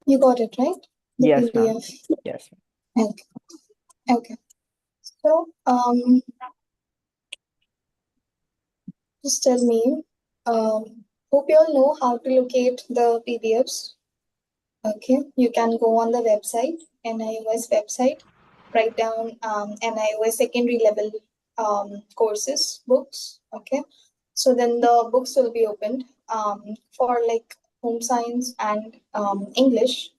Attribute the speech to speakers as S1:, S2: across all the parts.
S1: You got it, right? The
S2: Yes, ma'am.
S1: PDF.
S2: Yes.
S1: Okay. Okay. So, just tell me, hope you all know how to locate the PDFs. Okay, you can go on the website, NIOS website, write down NIOS secondary level courses, books. Okay, so then the books will be opened for like home science and English.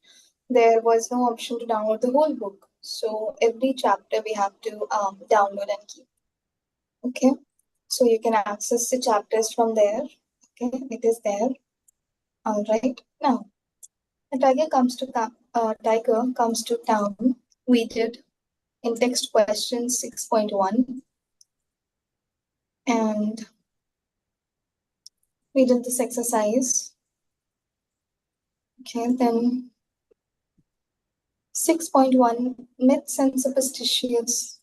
S1: There was no option to download the whole book. So every chapter we have to download and keep. Okay, so you can access the chapters from there. Okay, it is there. All right, now a tiger comes to town. We did in text question 6.1, and we did this exercise. Okay, then 6.1 myths and superstitions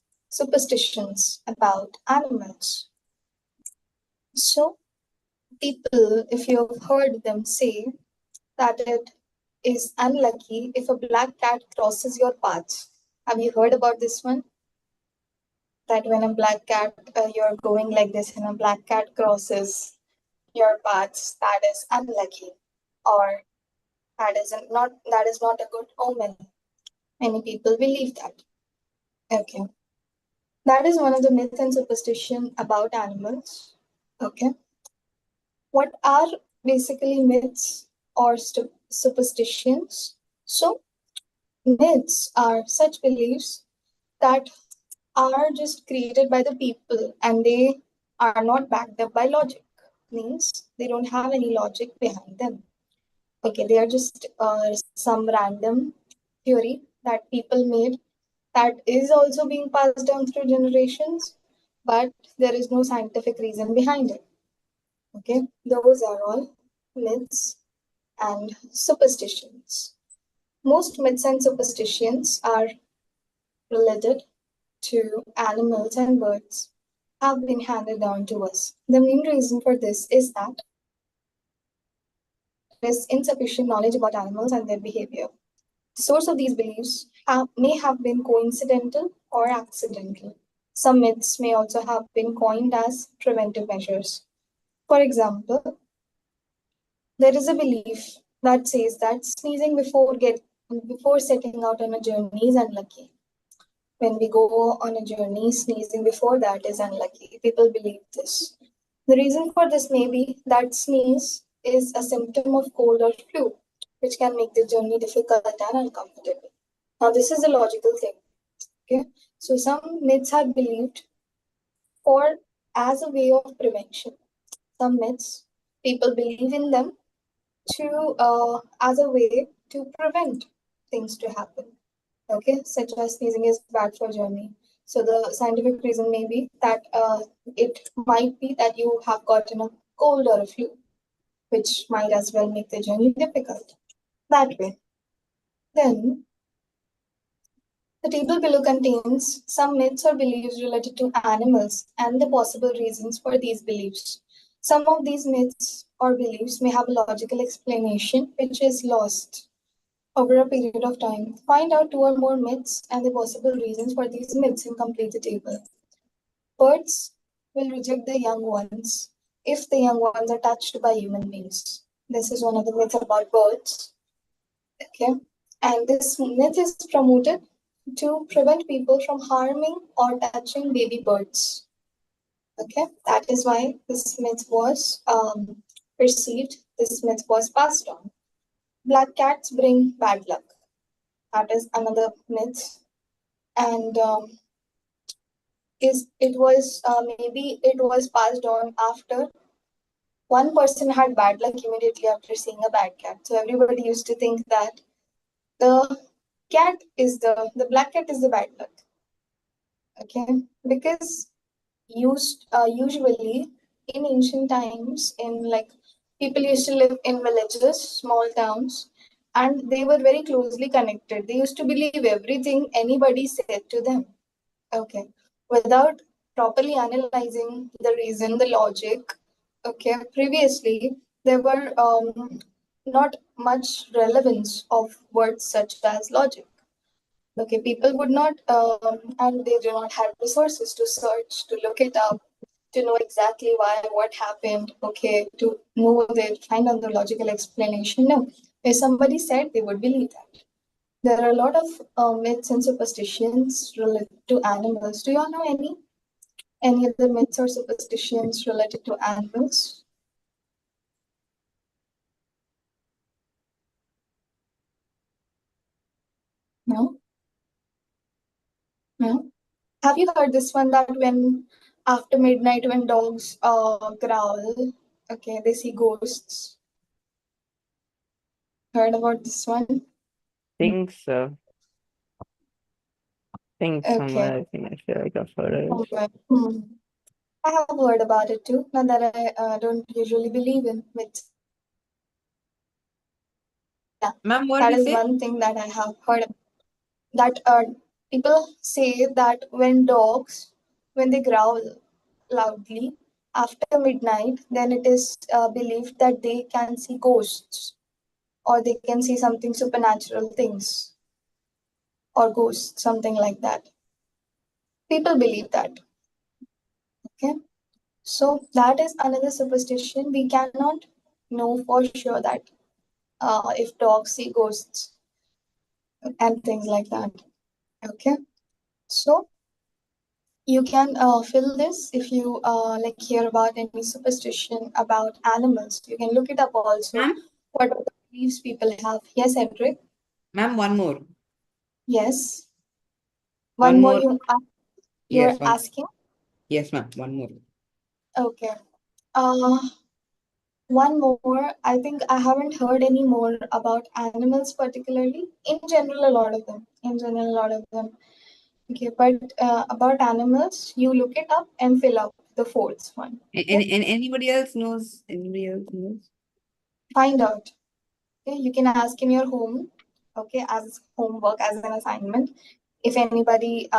S1: about animals. So people, if you've heard them say that it is unlucky if a black cat crosses your path. Have you heard about this one? That when a black cat, you're going like this and a black cat crosses your paths, that is unlucky, or that is not a good omen. Many people believe that. Okay. That is one of the myths and superstition about animals. Okay. What are basically myths or superstitions? So myths are such beliefs that are just created by the people and they are not backed up by logic. Means they don't have any logic behind them. Okay, they are just some random theory that people made that is also being passed down through generations, but there is no scientific reason behind it. Okay, those are all myths and superstitions. Most myths and superstitions are related to animals and birds have been handed down to us. The main reason for this is that there is insufficient knowledge about animals and their behavior. The source of these beliefs may have been coincidental or accidental. Some myths may also have been coined as preventive measures. For example, there is a belief that says that sneezing before setting out on a journey is unlucky. When we go on a journey, sneezing before that is unlucky. People believe this. The reason for this may be that sneeze is a symptom of cold or flu, which can make the journey difficult and uncomfortable. Now, this is a logical thing. Okay, so some myths are believed for as a way of prevention. Some myths people believe in them to as a way to prevent things to happen. Okay, such as sneezing is bad for journey. So the scientific reason may be that it might be that you have gotten a cold or a flu, which might as well make the journey difficult. That way. Then the table below contains some myths or beliefs related to animals and the possible reasons for these beliefs. Some of these myths or beliefs may have a logical explanation which is lost over a period of time. Find out two or more myths and the possible reasons for these myths and complete the table. Birds will reject the young ones if the young ones are touched by human beings. This is one of the myths about birds. Okay. And this myth is promoted to prevent people from harming or touching baby birds. Okay. That is why this myth was perceived, this myth was passed on. Black cats bring bad luck. That is another myth. And maybe it was passed on after one person had bad luck immediately after seeing a bad cat. So everybody used to think that the the black cat is the bad luck. Okay, because usually in ancient times, in like people used to live in villages, small towns, and they were very closely connected. They used to believe everything anybody said to them. Okay, without properly analyzing the reason, the logic. Okay, previously there were not much relevance of words such as logic. Okay, people would not, and they do not have resources to search, to look it up, to know exactly why, what happened, okay, to know they find out the logical explanation. No, if somebody said, they would believe that. There are a lot of myths and superstitions related to animals. Do you all know any other myths or superstitions related to animals? No? No? Have you heard this one that when after midnight when dogs growl, okay, they see ghosts? Heard about this one?
S2: Think so. Think
S1: Okay.
S2: somewhere. I think I feel like I've heard of it.
S1: Somewhere. I have heard about it too. Not that I don't usually believe in myths. Yeah,
S3: Ma'am, what
S1: that
S3: did you
S1: is
S3: say?
S1: one thing that I have heard. That people say that when they growl loudly after midnight, then it is believed that they can see ghosts or they can see something supernatural things or ghosts, something like that. People believe that. Okay, so that is another superstition. We cannot know for sure that if dogs see ghosts and things like that. Okay, so you can fill this if you like hear about any superstition about animals. You can look it up also.
S3: Ma'am?
S1: What are the beliefs people have? Yes, Edric.
S3: Ma'am, one more.
S1: Yes.
S3: One
S1: One more
S3: more.
S1: you're
S3: Yes, one.
S1: asking.
S3: Yes, ma'am. One more.
S1: Okay. Uh, one more. I think I haven't heard any more about animals particularly. In general, a lot of them. In general, a lot of them. Okay, but about animals, you look it up and fill up the fourth one. Okay,
S3: And anybody else knows? Anybody else knows?
S1: find out. Okay, you can ask in your home. Okay, as homework, as an assignment. If anybody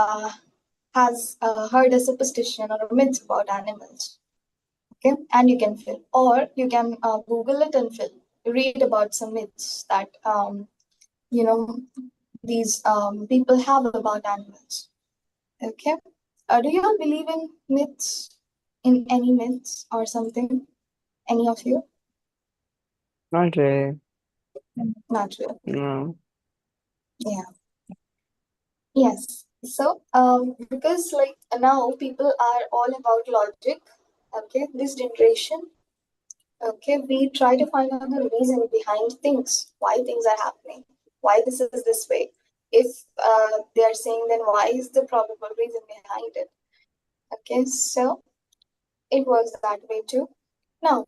S1: has heard a superstition or a myth about animals. Okay, and you can fill, or you can Google it and fill. Read about some myths that you know these people have about animals. Okay. Do you all believe in myths? In any myths or something? Any of you?
S2: Not really.
S1: Not really.
S2: No.
S1: Yeah. Yes. So, because like now people are all about logic. Okay. This generation. Okay. We try to find out the reason behind things. Why things are happening. Why this is this way. If they are saying, then why is the probable reason behind it? Okay. So it works that way too. Now,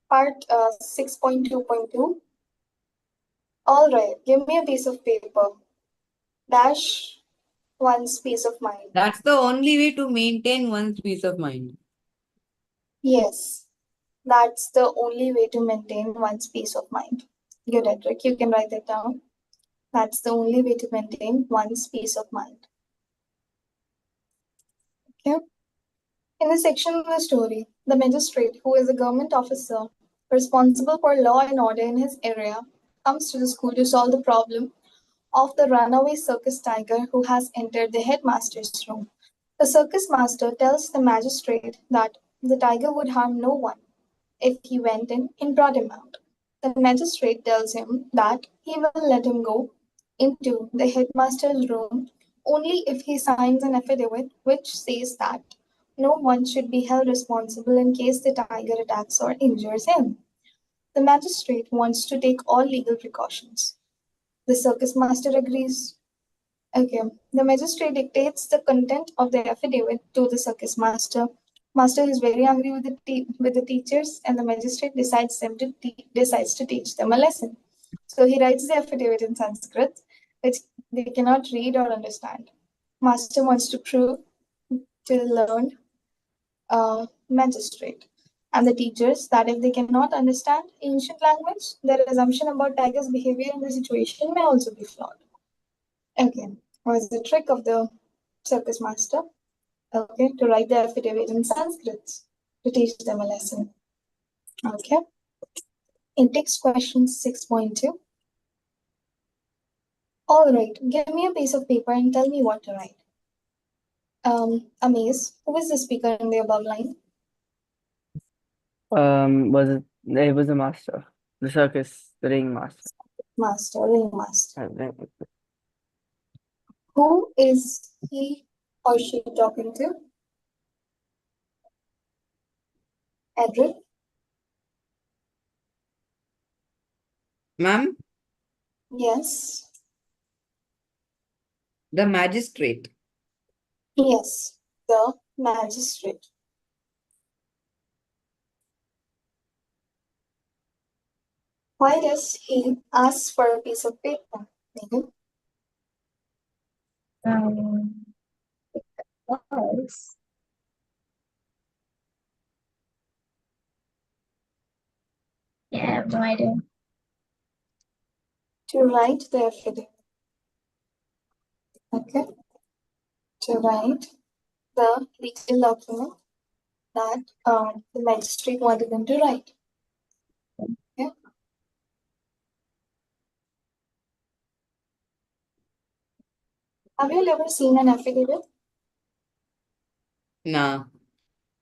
S1: part 6.2.2. All right, give me a piece of paper. Dash one's peace of mind.
S3: That's the only way to maintain one's peace of mind.
S1: Yes, that's the only way to maintain one's peace of mind. Good, Edric, you can write it down. That's the only way to maintain one's peace of mind. Okay. In this section of the story, the magistrate, who is a government officer responsible for law and order in his area, comes to the school to solve the problem of the runaway circus tiger who has entered the headmaster's room. The circus master tells the magistrate that the tiger would harm no one if he went in and brought him out. The magistrate tells him that he will let him go into the headmaster's room only if he signs an affidavit which says that no one should be held responsible in case the tiger attacks or injures him. The magistrate wants to take all legal precautions. The circus master agrees. Okay. The magistrate dictates the content of the affidavit to the circus master. Master is very angry with the teachers, and the magistrate decides to teach them a lesson. So he writes the affidavit in Sanskrit, which they cannot read or understand. Master wants to prove to the learned magistrate and the teachers that if they cannot understand ancient language, their assumption about tiger's behavior in the situation may also be flawed. Okay, was the trick of the circus master, okay, to write the affidavit in Sanskrit to teach them a lesson. Okay. Index question 6.2. All right, give me a piece of paper and tell me what to write. Amaze, who is the speaker in the above line?
S2: It was a master. The circus, the ring master.
S1: Master, ringmaster.
S2: I think.
S1: Who is he or she talking to? Edric?
S3: Ma'am,
S1: Yes.
S3: the magistrate.
S1: Yes, the magistrate. Why does he ask for a piece of paper, Megan?
S4: Because yeah, I have no idea.
S1: To write the affidavit. Okay. To write the legal document that the magistrate wanted them to write. Okay. Have you ever seen an affidavit?
S3: Nah,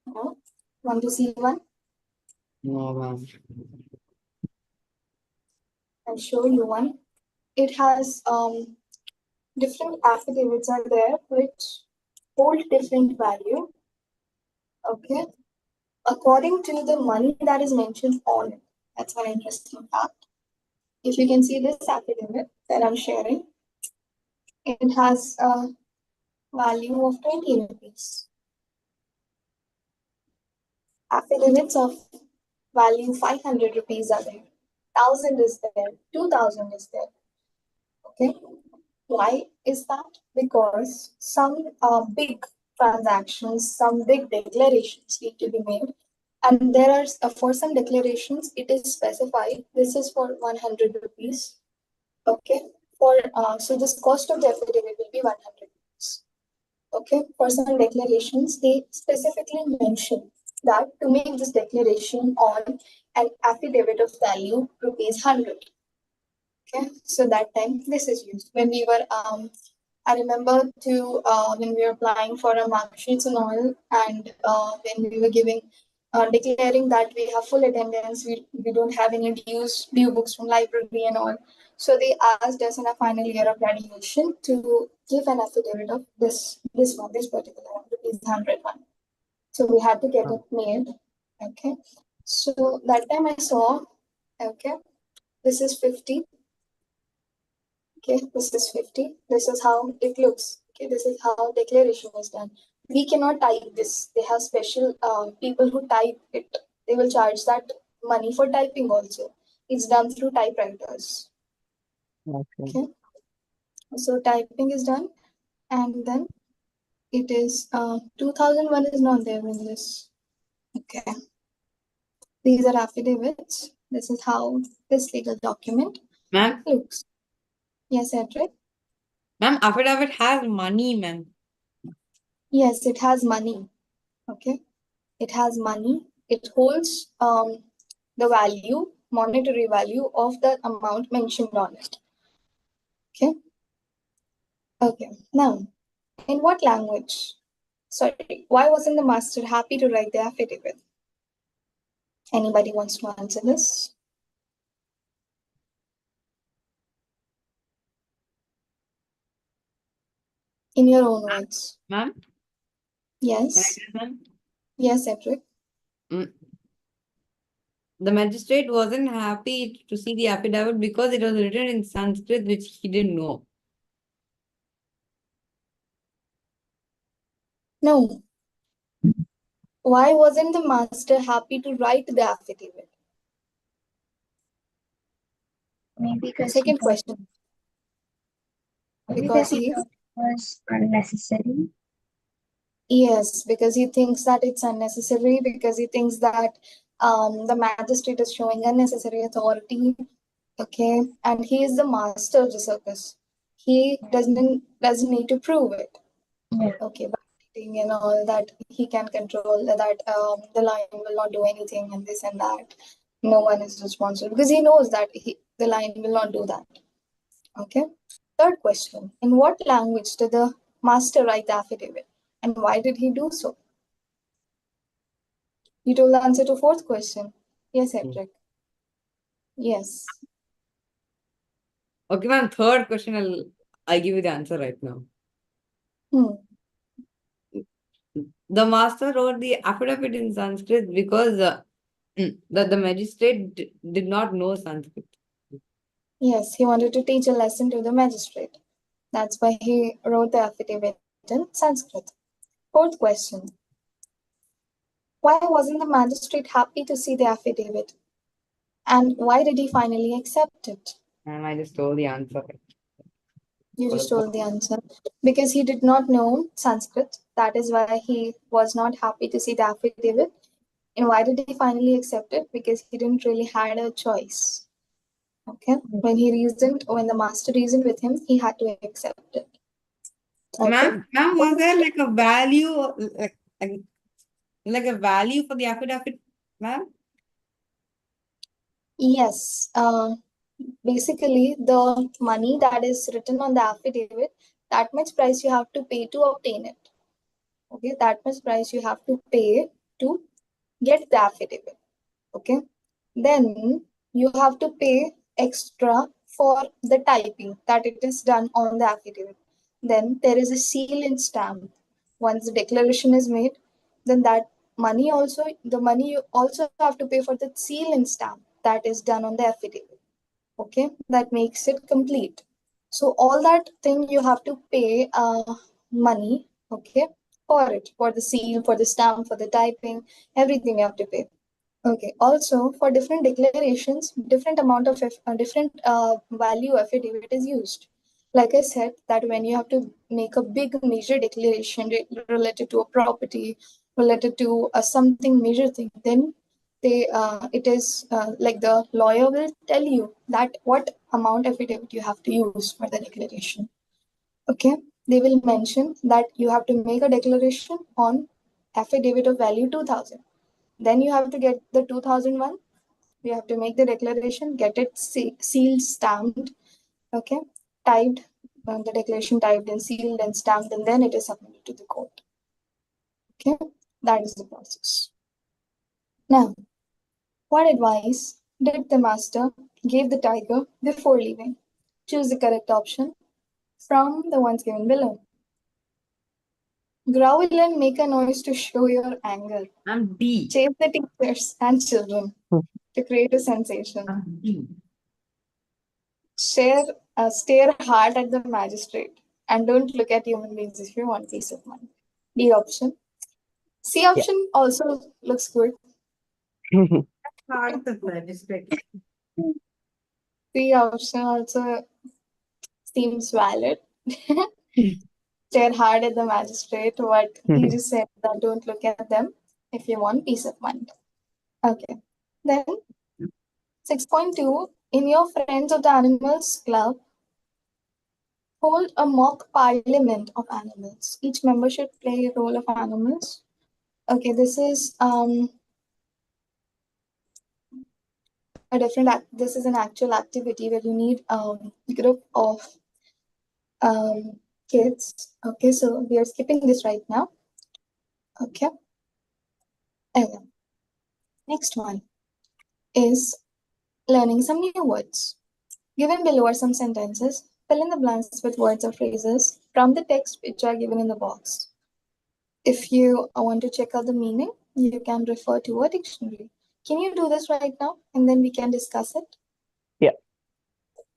S1: No. Want to see one?
S3: no, ma'am.
S1: I'll show you one. It has different affidavits are there which hold different value. Okay. According to the money that is mentioned on it. That's one interesting fact. If you can see this affidavit that I'm sharing, it has a value of 20 rupees. Affidavits of value 500 rupees are there. 1000 is there. 2000 is there. Okay. Why is that? Because some big transactions, some big declarations need to be made. And there are, for some declarations, it is specified, this is for 100 rupees. Okay. So this cost of the affidavit will be 100 rupees. Okay. For some declarations, they specifically mention that to make this declaration on an affidavit of value rupees 100. Okay, so that time this is used when we were I remember when we were applying for a mark sheets and all, and when we were giving declaring that we have full attendance, we don't have any due books from library and all. So they asked us in our final year of graduation to give an affidavit of this particular one, rupees 100 one. So we had to get it made. Okay. So that time I saw, okay, this is 50. Okay, this is 50. This is how it looks. Okay, this is how declaration is done. We cannot type this. They have special people who type it. They will charge that money for typing also. It's done through typewriters.
S2: Okay.
S1: Okay. So typing is done, and then it is 2001 is not there in this. Okay. These are affidavits. This is how this legal document
S3: Ma'am,
S1: looks. Yes, Edric?
S3: ma'am, affidavit has money, ma'am.
S1: Yes, it has money. Okay. It has money. It holds the value, monetary value of the amount mentioned on it. Okay. Okay. Now, in what language? Sorry, why wasn't the master happy to write the affidavit? Anybody wants to answer this? In your own words.
S3: Ma'am, can I
S1: Yes.
S3: guess, ma'am?
S1: Yes, Edric.
S3: The magistrate wasn't happy to see the affidavit because it was written in Sanskrit, which he didn't know.
S1: No. Why wasn't the master happy to write the affidavit?
S4: Maybe because
S1: Second question. Because
S4: he
S1: he
S4: thought it was unnecessary.
S1: Yes, because he thinks that it's unnecessary, because he thinks that the magistrate is showing unnecessary authority. Okay, and he is the master of the circus. He doesn't need to prove it.
S4: Yeah.
S1: Okay, by writing and all that he can control that the lion will not do anything and this and that. No one is responsible because he knows that the lion will not do that. Okay. Third question. In what language did the master write the affidavit? And why did he do so? You told the answer to fourth question. Yes, Hedrick. Yes.
S3: Okay, ma'am. Third question, I'll give you the answer right now.
S1: Hmm.
S3: The master wrote the affidavit in Sanskrit because that the magistrate did not know Sanskrit.
S1: Yes, he wanted to teach a lesson to the magistrate. That's why he wrote the affidavit in Sanskrit. Fourth question. Why wasn't the magistrate happy to see the affidavit? And why did he finally accept it?
S3: And I just told the answer.
S1: You just told the answer. Because he did not know Sanskrit. That is why he was not happy to see the affidavit. And why did he finally accept it? Because he didn't really had a choice. Okay. When the master reasoned with him, he had to accept it. Okay.
S3: Ma'am, was there like a value, like a value for the affidavit, ma'am?
S1: Yes. Basically, the money that is written on the affidavit, that much price you have to pay to obtain it. Okay. That much price you have to pay to get the affidavit. Okay. Then you have to pay extra for the typing that it is done on the affidavit. Then there is a seal and stamp. Once the declaration is made, then the money you also have to pay for the seal and stamp that is done on the affidavit. Okay, that makes it complete. So all that thing you have to pay money, okay, for it, for the seal, for the stamp, for the typing, everything you have to pay. Okay. Also, for different declarations, different amount of different value affidavit is used. Like I said, that when you have to make a big major declaration related to a property, related to something major thing, then it is like the lawyer will tell you that what amount affidavit you have to use for the declaration. Okay, they will mention that you have to make a declaration on affidavit of value 2000. Then you have to get the 2001. You have to make the declaration, get it sealed, stamped, okay, typed, the declaration typed and sealed and stamped, and then it is submitted to the court. Okay, that is the process. Now, what advice did the master give the tiger before leaving? Choose the correct option from the ones given below. Growl and make a noise to show your anger.
S3: I'm D.
S1: Chase the teachers and children to create a sensation.
S3: I'm D.
S1: Stare hard at the magistrate and don't look at human beings if you want peace of mind. B option. C option also looks good.
S3: Hard the magistrate.
S1: C option also seems valid. Stare hard at the magistrate, but he just said that don't look at them if you want peace of mind. Okay. Then 6.2. In your Friends of the Animals Club, hold a mock parliament of animals. Each member should play a role of animals. Okay, this is this is an actual activity where you need a group of kids. Okay, so we are skipping this right now. Okay. Anyway, next one is learning some new words. Given below are some sentences. Fill in the blanks with words or phrases from the text which are given in the box. If you want to check out the meaning, you can refer to a dictionary. Can you do this right now? And then we can discuss it.
S2: Yeah.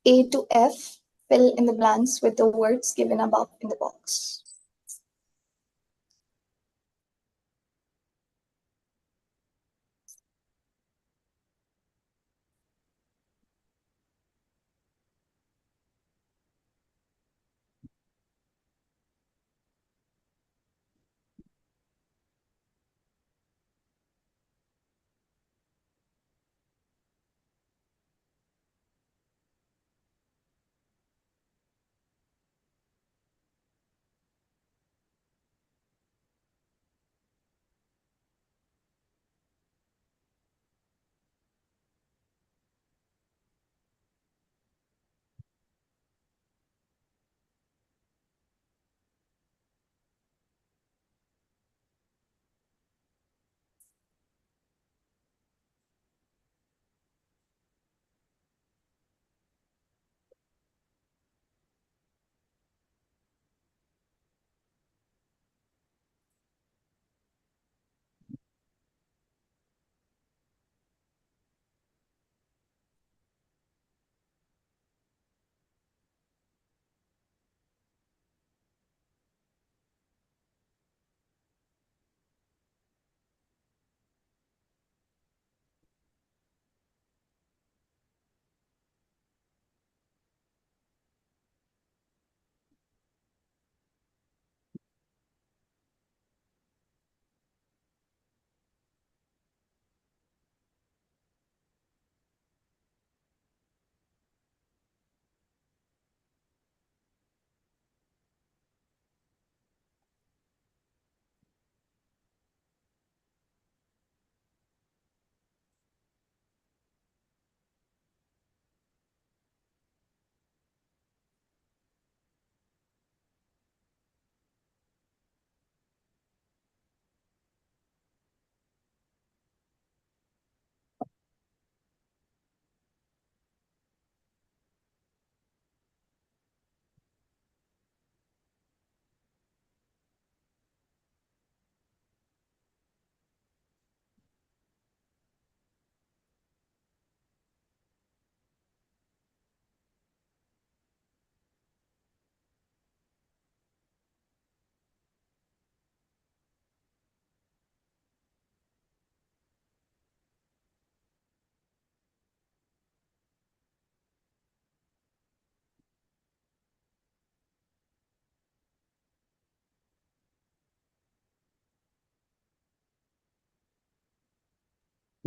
S1: A to F, fill in the blanks with the words given above in the box.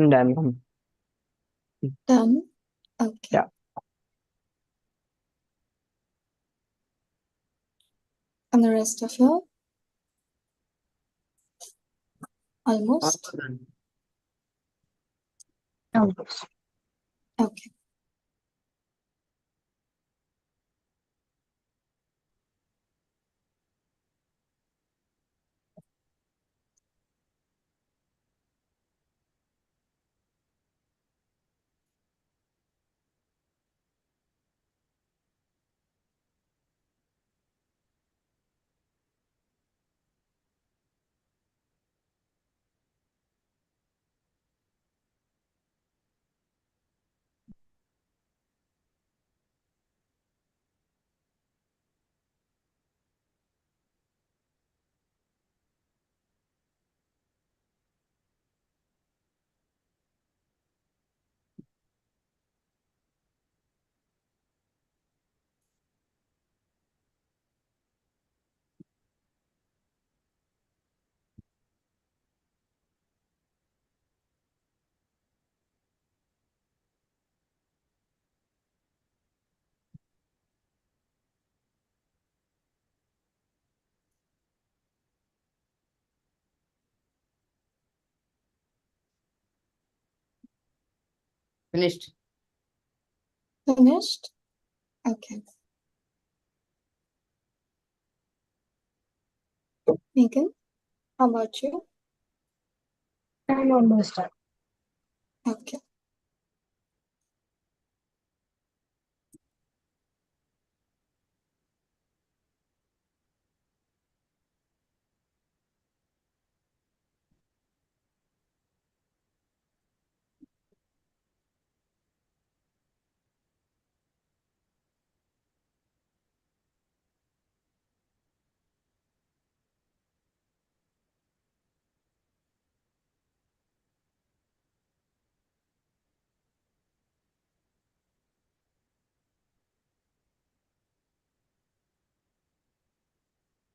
S2: Done.
S1: Done. Okay.
S2: Yeah.
S1: And the rest of you? Almost.
S2: Done.
S4: Almost.
S1: Okay.
S3: Finished.
S1: Finished? Okay. Megan, how about you?
S4: I'm almost done.
S1: Okay.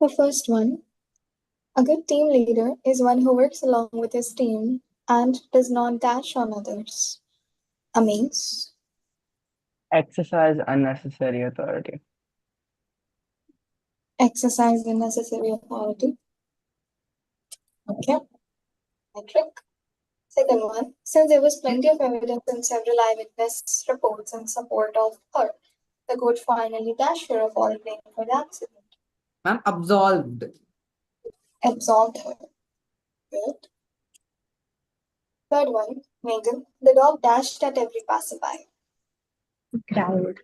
S1: The first one, a good team leader is one who works along with his team and does not dash on others. Amaze.
S2: Exercise unnecessary authority.
S1: Exercise unnecessary authority. Okay. Metric. Second one, since there was plenty of evidence in several eyewitness reports in support of her, the court finally dashed her of all blame for the accident.
S3: Ma'am, absolved.
S1: Absolved her. Good. Third one, Megan, the dog dashed at every passerby.
S4: Crowd.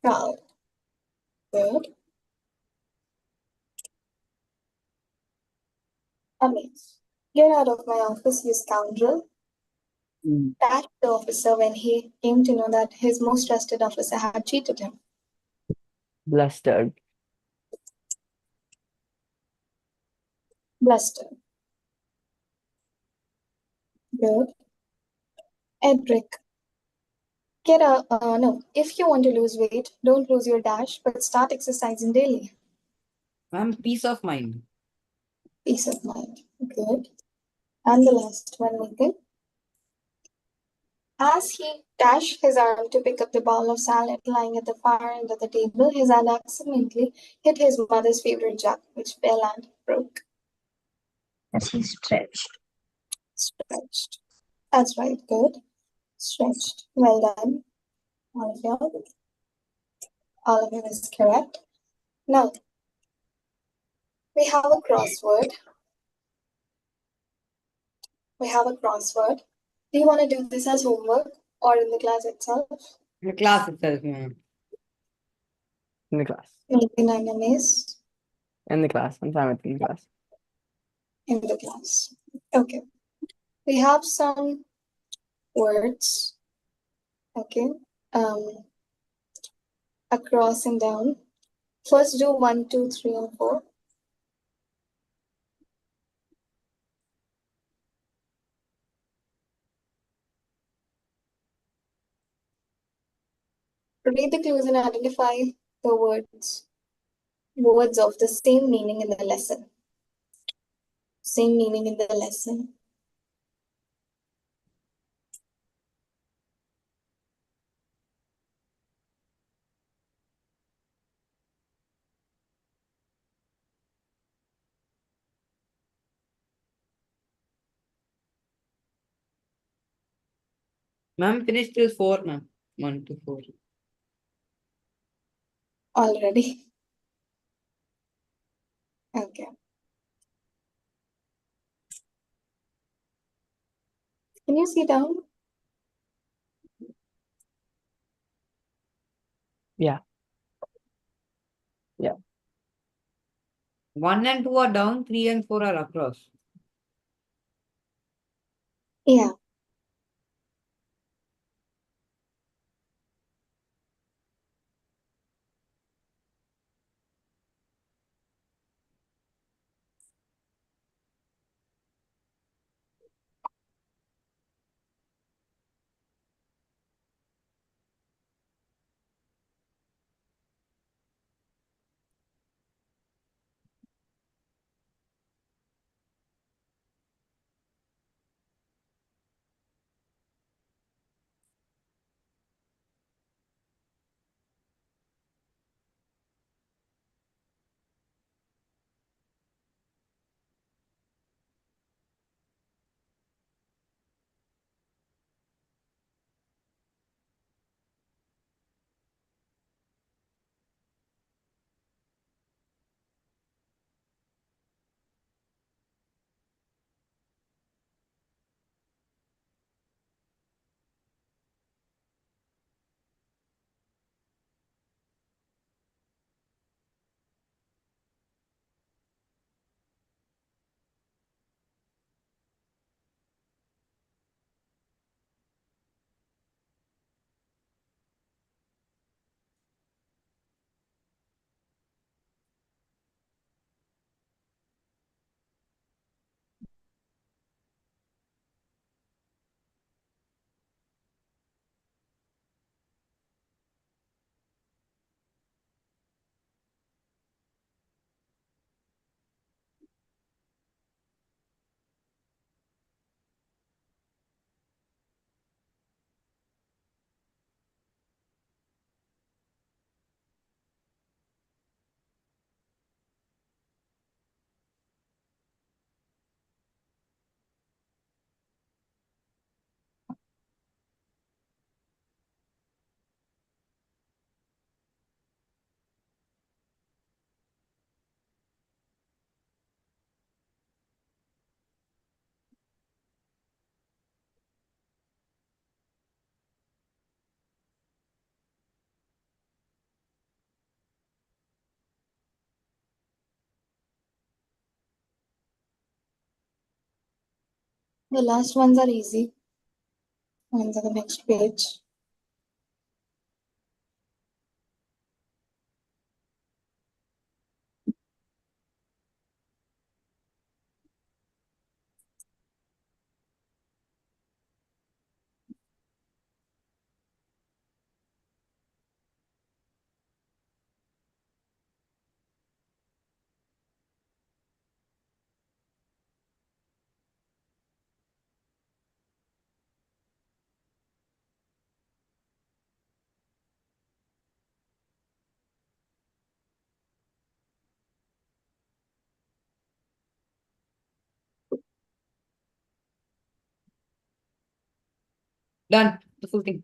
S1: Crowd. Good. Amaze. Get out of my office, you scoundrel.
S2: Mm.
S1: Dashed the officer when he came to know that his most trusted officer had cheated him.
S2: Blustered.
S1: Bluster. Good. Edric. No. If you want to lose weight, don't lose your dash, but start exercising daily.
S3: Ma'am, peace of mind.
S1: Peace of mind. Good. And the last one, Megan. As he dashed his arm to pick up the bowl of salad lying at the far end of the table, his hand accidentally hit his mother's favorite jug, which fell and broke.
S4: As he stretched.
S1: Stretched. That's right. Good. Stretched. Well done. All of you. All of you is correct. Now, we have a crossword. We have a crossword. Do you want to do this as homework or in the class itself?
S3: The class itself, ma'am.
S2: In the class.
S1: Maybe Nanamis
S2: In the class. I'm fine with in the class.
S1: in the class. Okay. We have some words. Okay. Across and down. First do 1, 2, 3, and 4. Read the clues and identify the words of the same meaning in the lesson. Same meaning in the lesson.
S3: Ma'am finished till 4, ma'am. 1 to 4.
S1: Already. Okay. Can you see down?
S2: Yeah. Yeah.
S3: 1 and 2 are down, 3 and 4 are across.
S1: Yeah. The last ones are easy. Ones on the next page.
S3: Done. The full thing.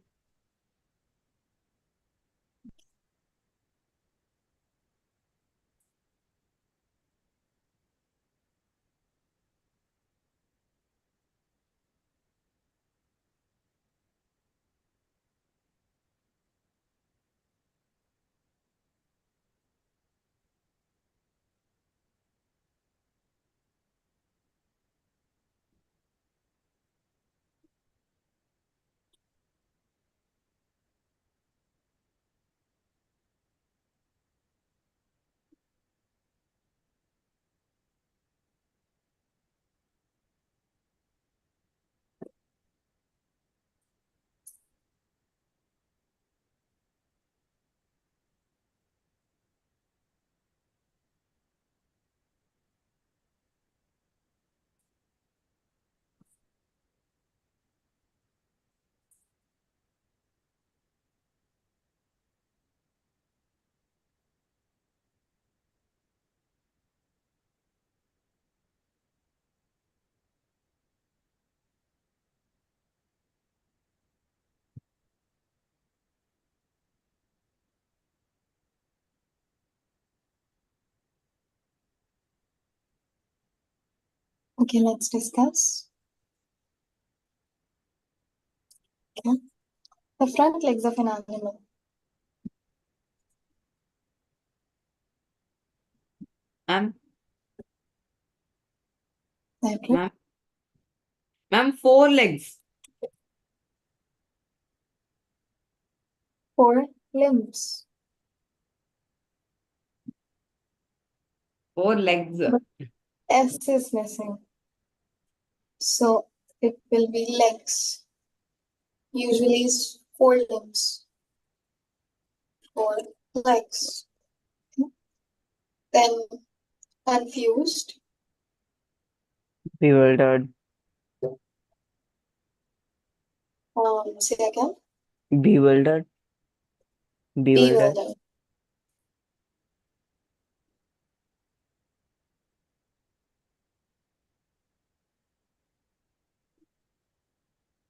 S1: Okay, let's discuss. Okay. The front legs of an animal.
S3: Ma'am,
S1: Okay.
S3: ma'am, ma'am, 4 legs.
S1: 4 limbs.
S3: 4 legs.
S1: But S is missing. So it will be legs. Usually it's 4 limbs. 4 legs. Then confused.
S2: Bewildered.
S1: Say again.
S2: Bewildered. Bewildered.
S1: Bewildered.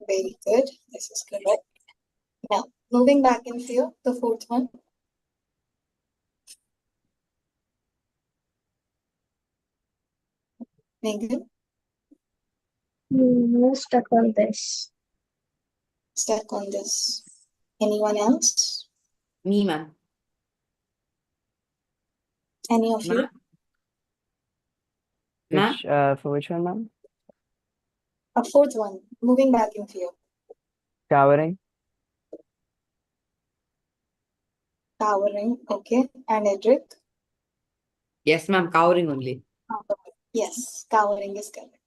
S1: Very good. This is correct. Now, moving back in here, the 4th one. Megan,
S4: Stuck on this.
S1: stuck on this. Anyone else?
S3: Me, ma'am.
S1: Any of you?
S3: Ma'am,
S2: For which one, ma'am?
S1: A 4th one. Moving back in here.
S2: Towering.
S1: Towering. Okay. And Edric?
S3: yes, ma'am, cowering only.
S1: Yes, cowering is correct.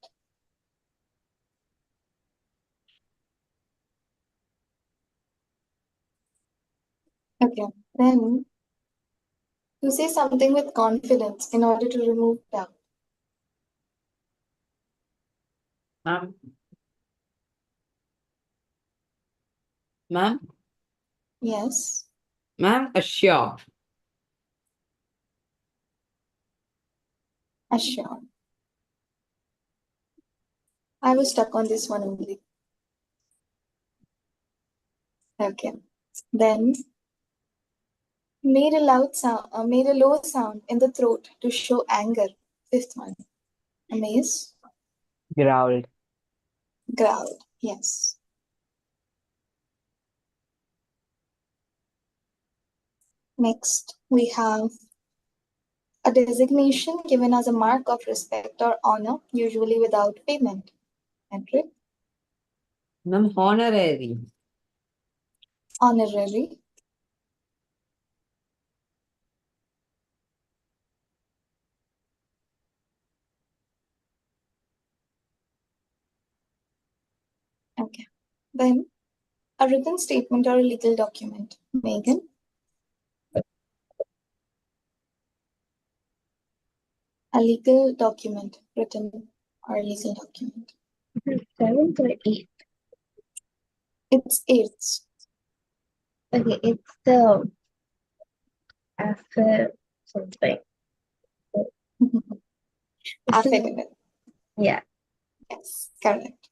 S1: Okay. Then to say something with confidence in order to remove doubt.
S3: Ma'am, ma'am,
S1: Yes.
S3: ma'am, assure.
S1: Assure. I was stuck on this one only. Okay. Then made a loud sound, made a low sound in the throat to show anger. 5th one. Amaze.
S2: Growled.
S1: Growled. Yes. Next, we have a designation given as a mark of respect or honor, usually without payment. Edric.
S3: Ma'am, honorary.
S1: Honorary. Okay. Then a written statement or a legal document. Megan. A legal document, written or legal document.
S4: 7th or 8th?
S1: It's 8th.
S4: Okay, it's the after something.
S1: Affidavit.
S4: Yeah.
S1: Yes, correct.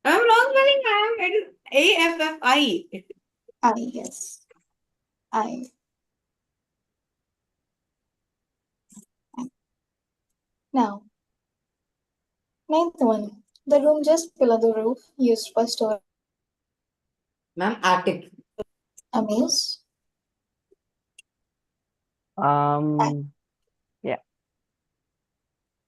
S3: I'm wrong spelling, ma'am. It is AFFI.
S1: Yes. I. Now, 9th one. The room just below the roof used for storage.
S3: Ma'am, attic.
S1: Amaze.
S2: Yeah.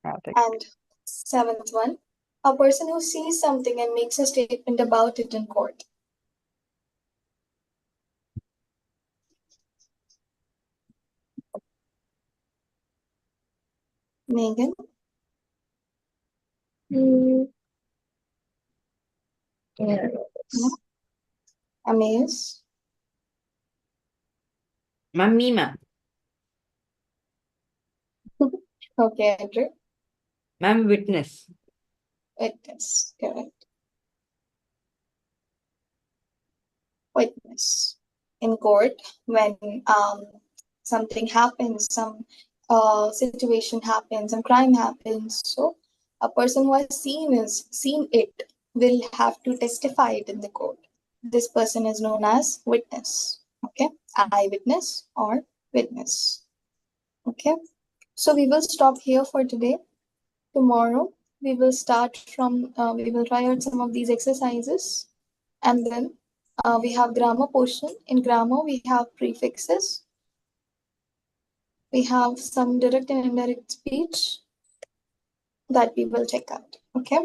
S2: Attic.
S1: And 7th one. A person who sees something and makes a statement about it in court. Megan.
S4: Mm, yeah.
S1: Amaze.
S3: Ma'am, me, ma'am.
S1: Okay, Edric.
S3: Ma'am, witness.
S1: Witness. Correct. Witness. In court, when something happens, some situation happens, some crime happens. So a person who has seen it will have to testify it in the court. This person is known as witness. Okay, eyewitness or witness. Okay, So we will stop here for today. Tomorrow we will start from, we will try out some of these exercises, and then we have grammar portion. In grammar we have prefixes, we have some direct and indirect speech that we will check out. Okay.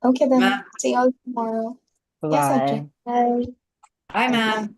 S1: Okay then.
S3: Ma'am.
S1: See you all tomorrow. Yes,
S2: Bye.
S1: Arjun.
S4: Bye.
S3: Bye, ma'am.